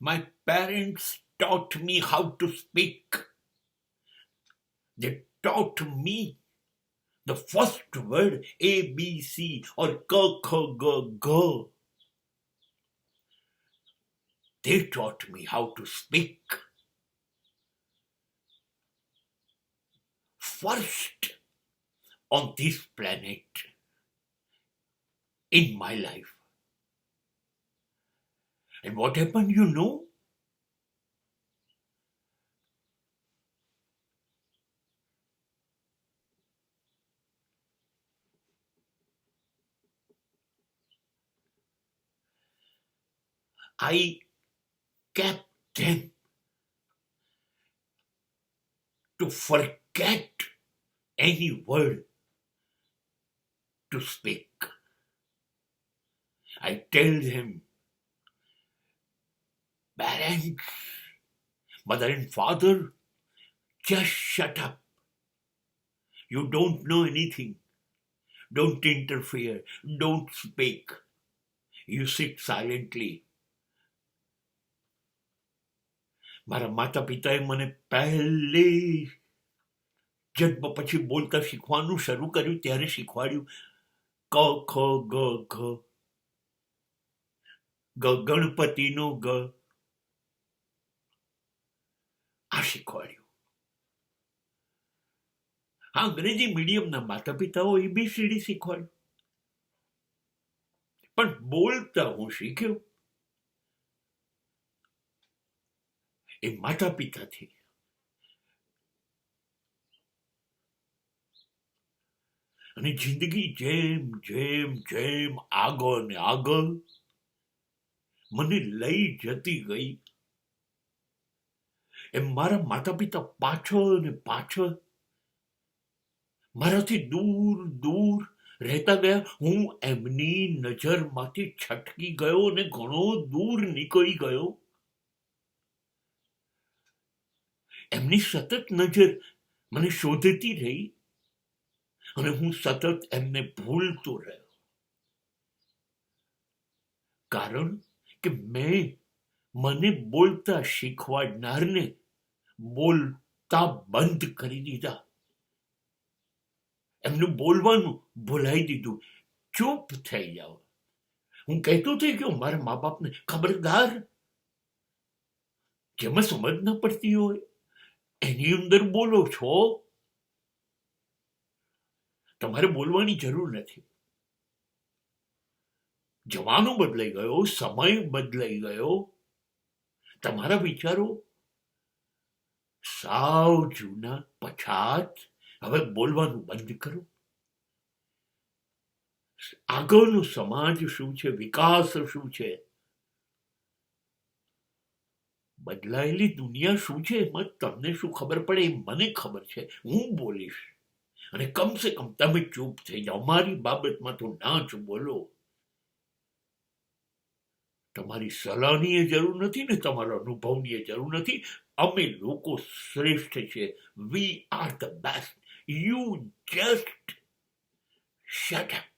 My parents taught me how to speak. They taught me the first word A, B, C or K, K, G, G. They taught me how to speak. First on this planet in my life. And what happened, you know? I kept them to forget any word to speak. I tell them, parents, mother and father, just shut up. You don't know anything. Don't interfere. Don't speak. You sit silently. મારા માતા પિતાએ મને પહેલે જન્મ પછી બોલતા શીખવાનું શરૂ કર્યું ત્યારે શીખવાડ્યું ક ખ ગ ઘ ગ ગણપતિનો ગ આ શીખવાડ્યું. હા, અંગ્રેજી મીડિયમના માતા પિતાઓ ABCD શીખવાડ્યું, પણ બોલતા હું શીખ્યો એ માતા પિતાથી. અને જિંદગી જેમ જેમ જેમ આગળ ને આગળ મને લઈ જતી ગઈ એમ મારા માતા પિતા પાછળ ને પાછળ મારાથી દૂર દૂર રહેતા ગયા. હું એમની નજરમાંથી છટકી ગયો અને ઘણો દૂર નીકળી ગયો. એમની સતત નજર મને શોધતી રહી અને હું સતત એમને ભૂલતો રહ્યો, કારણ કે મને બોલતા શીખવાડનારને બોલતા બંધ કરી દીધા. એમનું બોલવાનું ભૂલાઈ દીધું. ચૂપ થઈ જાઓ. હું કહેતો થઈ ગયો મારા મા બાપને, ખબરદાર, જેમાં સમજ ન પડતી હોય એની અંદર બોલો છો. તમારે બોલવાની જરૂર નથી. જમાનો બદલાઈ ગયો, સમય બદલાઈ ગયો, તમારા વિચારો સાવ જૂના પછાત. હવે બોલવાનું બંધ કરો. આગળનો સમાજ શું છે, વિકાસ શું છે, બદલાયેલી દુનિયા શું છે, એમાં તમને શું ખબર પડે એ મને ખબર છે. હું બોલીશ અને કમસે કમ તમે ચૂપ થઈ જાઓ. મારી બાબતમાં તો ના જ બોલો. તમારી સલાહની જરૂર નથી ને તમારા અનુભવની જરૂર નથી. અમે લોકો શ્રેષ્ઠ છે. We are the best. You just shut up.